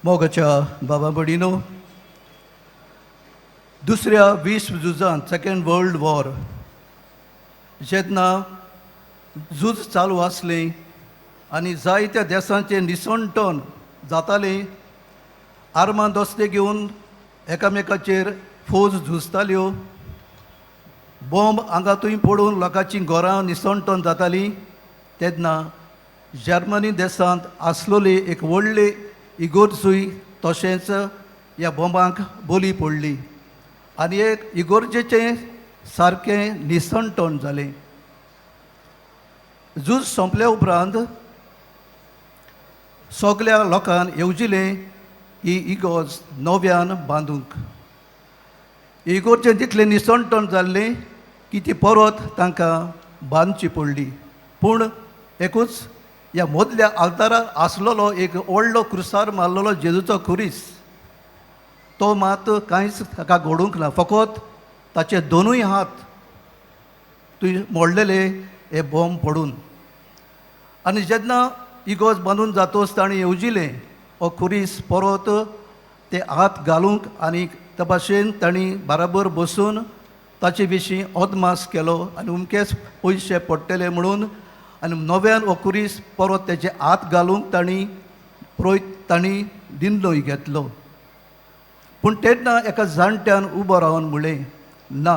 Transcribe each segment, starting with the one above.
मोगाच्या बाबा भयणीनो, दुसऱ्या विश्व झुजांत सेकंड वर्ल्ड वॉर जेन्ना झूज चालू आसलें आनी जायत्या देशांचें निसंटण जातालें, आर्मां दोस्ते घेवन एकामेकाचेर फौज झुजताल्यो, बॉम्ब आंगातूय पडून लोकांचीं घरां निसंटण जातालीं, तेन्ना जर्मनी देशांत आसलोली एक व्हडली इगोर्जूय तशेंच ह्या बॉम्बांक बोली पडली आनी एक इगोर्जेचें सारकें निसंटण जालें. झूज सोंपल्या उपरांत सगल्या लोकांक येवजिलें ही इगोर्ज नव्यान बांदूंक. इगोर्जें तितलें निसंटण जाल्लें की ती परत तांकां बांदची पडली. पूण एकूच ह्या मदल्या आल्तारार आसलोलो एक व्हडलो क्रुसार मारलेलो जेजूचो खुरीस, तो मात कांयच ताका घडूंक ना, फकत ताचे दोनूय हात थंय मोडलेले हे बॉम्ब पडून. आनी जेन्ना इगोज बांदून जातोच ताणें येवजिलें हो खुरीस परत ते हात घालूंक आनी ते भाशेन तांणी बराबर बसून ताचे विशीं अदमास केलो आनी उमकेच पयशे पडटले म्हणून आनी नव्यान हो खुरीस परत तेजे हात घालूंक तांणी निर्णय घेतलो. पूण तेन्ना एका जाणट्यान उबो रावन म्हणलें, ना,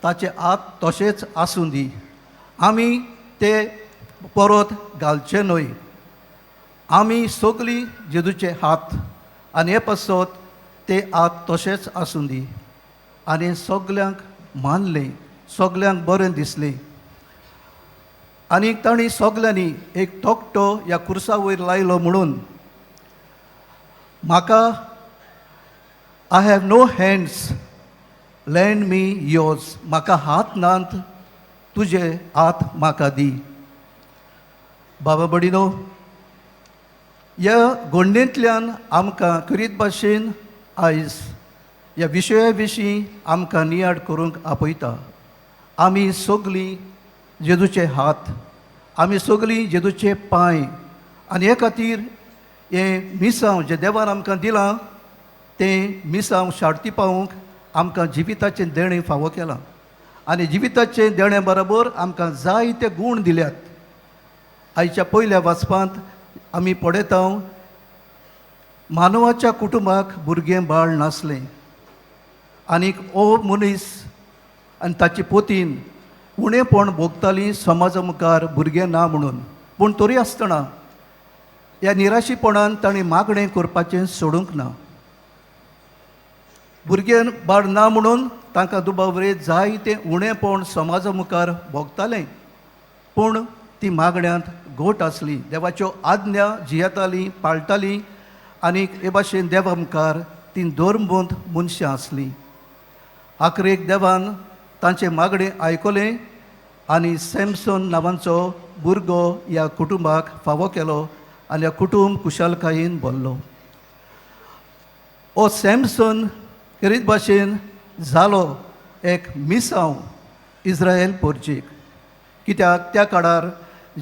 ताचे हात तशेंच आसूं दी, आमी ते परत घालचे न्हय, आमी सगळीं जेजूचे हात आनी हे पासत ते हात तशेंच आसूं दी. आनी सगल्यांक मानलें, सगल्यांक बरें दिसलें. आनी तांणी सगल्यांनी एक तोकटो ह्या खुर्सा वयर लायलो म्हणून, म्हाका I have no hands, lend me yours, म्हाका हात नात, तुजे हात म्हाका दी. बाबा भयणीनो, ह्या घडणेंतल्यान आमकां खरीत भाशेन आयज ह्या विशया विशीं आमकां नियाड करूंक आपयता. आमी सगळीं जेजूचे हात, आमी सगळीं जेजूचे पांय, आनी हे खातीर हें मिसांव जें देवान आमकां दिलां तें मिसांव शार्ती पावूंक आमकां जिविताचें देणें फावो केलां. आनी जिविताचें देण्या बरोबर आमकां जायते गूण दिल्यात. आयच्या पयल्या वाचपांत आमी पळयता, मानवाच्या कुटुंबाक भुरगें बाळ नासलें आनीक हो मनीस आनी ताची पोतीन उणेपण भोगतालीं समाजा मुखार भुरगें ना म्हणून. पूण तरी आसतना ह्या निराशीपणान ताणें मागणें करपाचें सोडूंक ना. भुरगें बाळ ना म्हणून तांकां दुबावरे जायतें उणेपण समाजा मुखार भोगतालें, पूण ती मागण्यांत घोट आसली. देवाच्यो आज्ञा जियेतालीं, पाळटालीं आनीक हे भाशेन देवा मुखार तीं धर्मबंद मनशां आसलीं. आखरेक देवान तांचे मागणें आयकलें आनी सॅमसन नांवांचो भुरगो ह्या कुटुंबाक फावो केलो आनी ह्या कुटुंब कुशालकायेन भरलो. हो सॅमसन खरीत भाशेन जालो एक मिसांव इस्रायल पोरचेक. कित्याक त्या काळार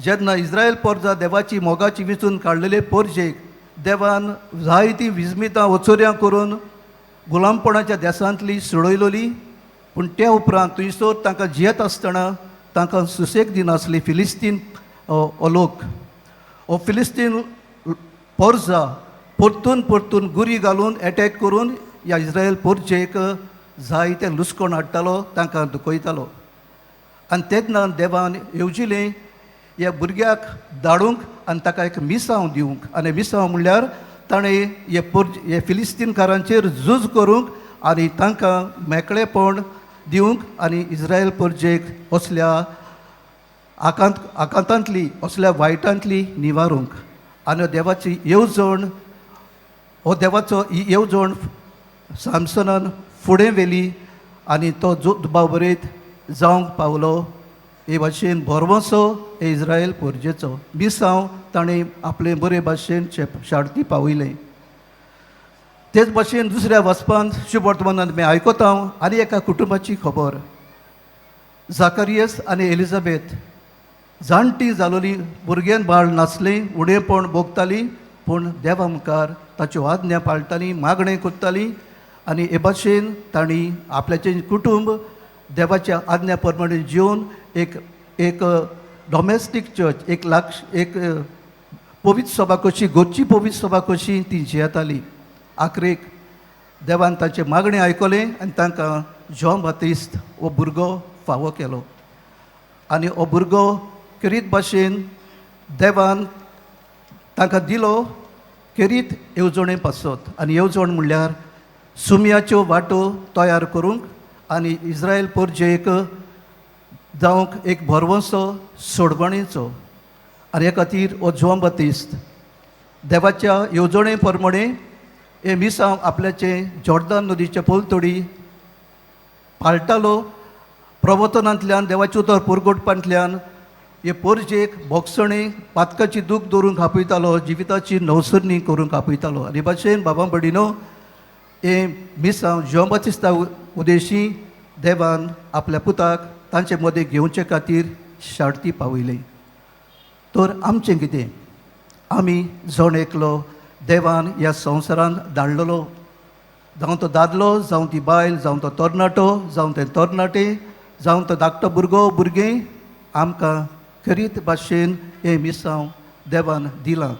जेन्ना इस्रायल पोरजा देवाची मोगाची विचून काडलेले पोरजेक देवान जायतीं विस्मितां वचोऱ्यां करून गुलामपणाच्या देशांतली सोडयलोली. पूण त्या उपरांत थंयसर तांकां जियेत आसतना तांकां सुसेग दिनासली. फिलिस्तीन हो लोक, हो फिलिस्तीन पोरजा परतून परतून गुरी घालून एटॅक करून ह्या इस्रायल पोरचेक जायते लुस्कोण हाडटालो, तांकां दुखयतालो. आनी तेन्ना देवान येवजिलें ह्या भुरग्याक धाडूंक आनी ताका एक मिसांव दिवंक. आनी मिसांव म्हणल्यार ताणें हे फिलिस्तीनकारांचेर झूज करूंक आनी तांकां मेकळेपण दिवंक आनी इस्रायल पोरजेक असल्या आकांतांतली, असल्या वायटांतली निवारूंक. आनी देवाची येवजण, हो देवाचो येवजण सामसनान फुडें व्हेली आनी तो दुबावरीत जावंक पावलो. हे भाशेन भरवंसो हे इस्रायल पोरजेचो मिसांव ताणें आपले बरे भाशेन शार्ती पावयलें. तेच भाशेन दुसऱ्या वाचपांत शुभ वर्तमानांत आमी आयकता आनी एका कुटुंबाची खबर. जाकारियस आनी एलिझाबेथ जाणटी जालोली, भुरग्यान बाळ नासलें, उणेपण भोगतालीं, पूण देवा मुखार ताच्यो आज्ञा पाळटालीं, मागणें करतालीं आनी हे भाशेन तांणी आपल्याचें कुटूंब देवाच्या आज्ञा प्रमाणे जिवन एक एक डॉमेस्टीक चर्च एक पवित्र सभा कशी, घरची पवित्र सभा कशी ती जियेताली. आखरेक देवान तांचे मागणें आयकलें आनी तांकां जॉन बातिस्ट हो भुरगो फावो केलो. आनी हो भुरगो खेरीत भाशेन देवान तांकां दिलो खेरीत येवजणे पासत. आनी येवजण म्हणल्यार सुमयाच्यो वाटो तयार करूंक आनी इस्रायल परजेक जावंक एक भरवंसो सोडगणेचो. आनी हे खातीर हो जॉन बातिस्ट देवाच्या येवजणे प्रमाणे हे मिसांव आपल्याचे जॉर्दान नदीचे पोलतोडी पाळटालो. प्रवचनांतल्यान देवाचे उतर पुरगोटपांतल्यान हे परजेक भोगसणे पातकाची दूख दवरूंक आपयतालो, जिविताची नवसरणी करूंक आपयतालो. आनी भाशेन बाबा भडिनो हे मिसांव जॉन बातिस्ता उदेशी देवान आपल्या पुताक तांचे मदें घेवचे खातीर शार्ती पावयली. तर आमचें कितें? आमी जण एकलो देवान ह्या संवसारांत धाडलेलो, जावं तो दादलो, जावं ती बायल, जावं तो तरणाटो, जावं ते तरणाटे, जावं तो धाकटो भुरगो भुरगें, आमकां खरीत भाशेन हें मिसांव देवान दिलां.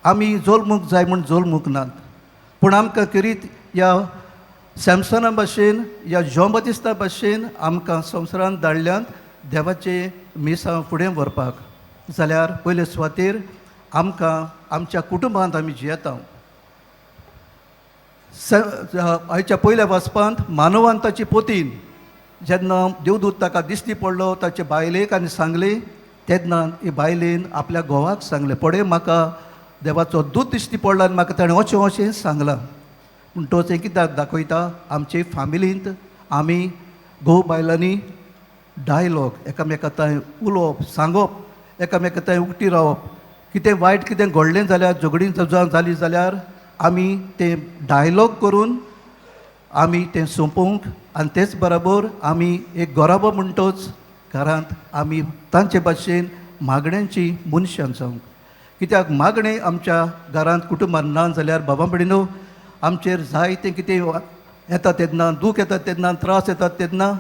आमी जल्मूंक जाय म्हूण जल्मूंक नात, पूण आमकां खरीत ह्या सॅमसना भाशेन, ह्या जॉन बातिस्ता भाशेन आमकां संवसारांत धाडल्यात देवाचें मिसांव फुडें व्हरपाक. जाल्यार पयले सुवातेर आमकां आमच्या कुटुंबांत आमी जियेता. आयच्या पयल्या वाचपांत मानवान ताची पोतीन जेन्ना देवदूत ताका दिश्टी पडलो ताचे बायलेक आनी सांगलें, तेन्ना हे बायलेन आपल्या घोवाक सांगलें, पळय म्हाका देवाचो दूत दिश्टी पडला आनी म्हाका ताणें अशें अशें सांगलां. पूण तो तें कित्याक दाखयता? आमचे फॅमिलींत आमी घोव बायलांनी डायलॉग एकामेका थंय उलोवप, सांगप, एकामेका थंय उक्ती रावप. कितें वायट कितें घडलें जाल्यार, झगडीं जाली जाल्यार आमी तें डायलॉग करून आमी तें सोंपोवंक आनी तेच बरोबर आमी एक गराबो म्हणटोच घरांत आमी तांचे भाशेन मागण्यांची मनशां जावंक. कित्याक मागणें आमच्या घरांत कुटुंबांत ना जाल्यार बाबा भडिनो आमचेर जायतें कितें येता तेन्ना, दूख येता तेन्ना, त्रास येतात तेन्ना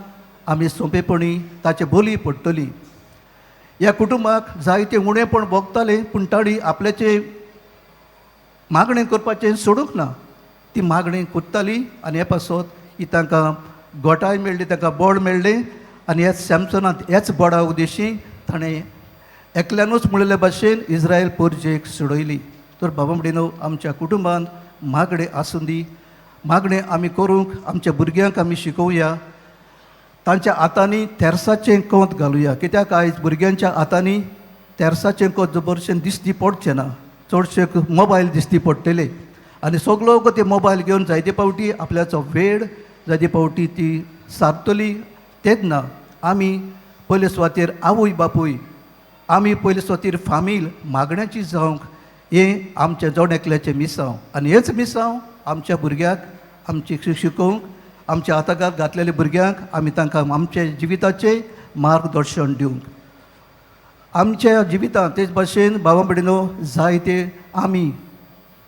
आमी सोंपेपणी ताचे बोली पडटली. ह्या कुटुंबाक जायतें उणेपण भोगतालें, पूण ताणी आपल्याचें मागणें करपाचें सोडूंक ना. ती मागणें करताली आनी हे पासत ही तांकां गोठाय मेळ्ळी, तांकां बोड मेळ्ळें. आनी ह्या सॅमसनांत ह्याच बोडा उदेशी ताणें एकल्यानूच म्हणिल्ले भाशेन इस्रायल परजेक सोडयली. तर बाबा भडिनो आमच्या कुटुंबांत मागणें आसूं दी. मागणें आमी करूंक आमच्या भुरग्यांक आमी शिकोवया. तांच्या हातांनी तेरसाचें कोंत घालुया. कित्याक आयज भुरग्यांच्या हातांनी तेरसाचें कोंत जबरशें दिश्टी पडचें ना. चडशे मोबायल दिश्टी पडटले आनी सगलो ते मोबायल घेवन जायते फावटी आपल्याचो वेळ जायते फावटी ती सारतली. तेच ना, आमी पयले सुवातेर आवय बापूय, आमी पयले सुवातेर फामील मागण्याची जावंक हें आमचें जण एकल्याचें मिसांव. आनी हेच मिसांव आमच्या भुरग्याक आमची शिकोवंक, आमच्या हातागार घातलेल्या भुरग्यांक आमी तांकां आमचे जिविताचें मार्गदर्शन दिवंक. आमच्या जिवितांत तेच भाशेन बाबा भडिनो जायते आमी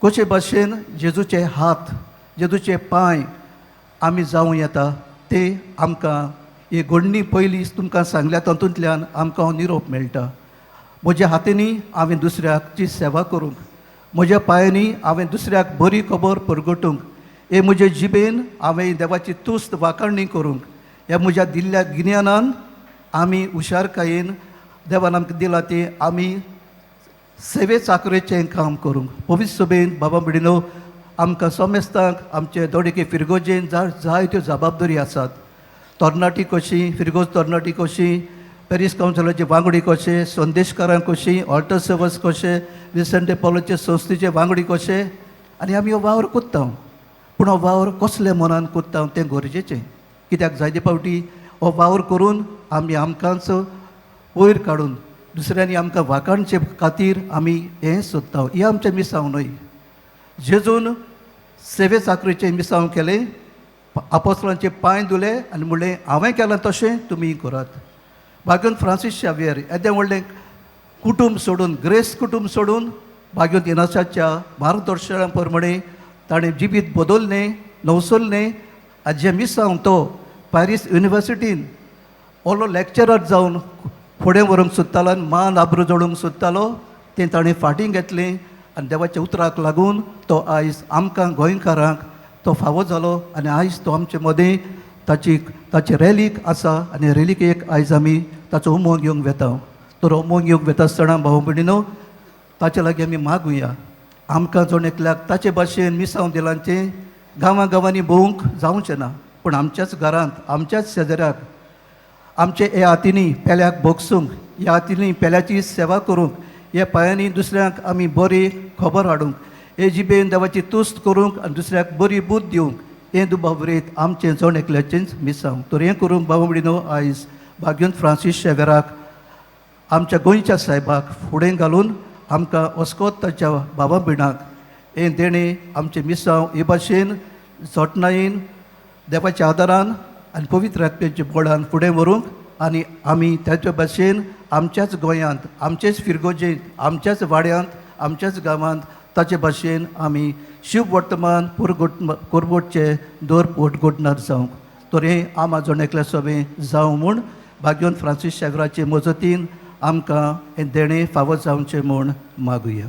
कशे भाशेन जेजूचे हात, जेजूचे पांय आमी जावं येता ते आमकां ही घडणी पयलीं तुमकां सांगल्या तातूंतल्यान आमकां निरोप मेळटा. म्हज्या हातींनी हांवें दुसऱ्याची सेवा करूंक, म्हज्या पांयांनी हांवें दुसऱ्याक बरी खबर परगटूंक, हे म्हज्या जिबेन हांवें देवाची तुस्त वाखाणणी करूंक, ह्या म्हज्या दिल्ल्या गिन्यानान आमी हुशारकायेन देवान आमकां दिलां तें आमी सेवे चाकरेचें काम करूंक. पवित्र सभेन बाबा भडिनो आमकां सोमेस्तांक आमचे दोडेके फिरगोजेन जायत्यो जबाबदारी आसात. तरणाटी कशी, फिरगोज तरणाटी कशी, पॅरीस कावन्सिलाचे वांगडी कशे, संदेशकारां कशी, ऑल्टर सर्वस कशे, विसेंटे पॉलोचे संस्थेचे वांगडी कशे. आनी आमी हो वावर कोत्ता, पूण हो वावर कसले मनान कोत्ता तें गरजेचें. कित्याक जायते फावटी हो वावर करून आमी आमकांच वयर काडून दुसऱ्यांनी आमकां वाखाणचे खातीर आमी हें सोदता. ही आमचें मिसांव न्हय. जेजून सेवे चाकरेचें मिसांव केलें, आपोस्तलांचे पांय धुले आनी म्हणलें हांवें केलां तशें तुमी करात. बागून फ्रांसीस शावेर येदें व्हडलें कुटूंब सोडून, ग्रेस कुटूंब सोडून भाग्यवंत इनासाच्या मार्गदर्शना प्रमाणे ताणें जिवीत बदललें नवसरलें आनी जे मिसांव तो पॅरीस युनिवर्सिटीन ओलो लेक्चरर जावन फुडें व्हरूंक सोदतालो आनी मान आब्रू जोडूंक सोदतालो तें ताणें फाटीं घेतलें आनी देवाच्या उतराक लागून तो आयज आमकां गोंयकारांक तो फावो जालो आनी आयज तो आमचे मदें ताची रॅलीक आसा आनी रॅलीक आयज आमी ताचो उमोग घेवंक वेता. तर उमोग घेवंक वेता आसतना भाव भयणीनो ताचे लागीं आमी मागुया आमकां जोण एकल्याक ताचे भाशेन मिसांव दिलांचें गांवां गांवांनी भोवंक जावचें ना, पूण आमच्याच घरांत आमच्याच शेजाऱ्याक आमचे हे हातींनी पेल्याक भोगसूंक ह्या हातींनी पेल्याची सेवा करूंक ह्या पांयांनी दुसऱ्यांक आमी बरी खबर हाडूंक हे जिबेन देवाची तुस्त करूंक आनी दुसऱ्याक बरी बूद दिवंक हें दुबाबरीत आमचें जोण एकल्याचेंच मिसांव. तर हें करूंक भाव भयणीनो आयज भाग्यवंत फ्रांसीस शेवेराक आमच्या गोंयच्या साहेबाक फुडें घालून आमकां वस्कोत ताच्या भावा भयणाक हें देणें आमचें मिसांव हे भाशेन जोटणायेन देवाच्या आदारान आनी पवित्र आत्म्याच्या बळान फुडें व्हरूंक आनी आमी त्याचे भाशेन आमच्याच गोंयांत आमचेच फिरगोजेंत आमच्याच वाड्यांत आमच्याच गांवांत ताचे भाशेन आमी शिव वर्तमान कोरगोटचे दर पोटगोटणार जावंक. तर हें आम आजोण एकल्या सवें जावं म्हूण भाग्यवंत फ्रांसीस शेवेराचे मजतीन आमकां हें देणें फावो जावचें म्हूण मागुया.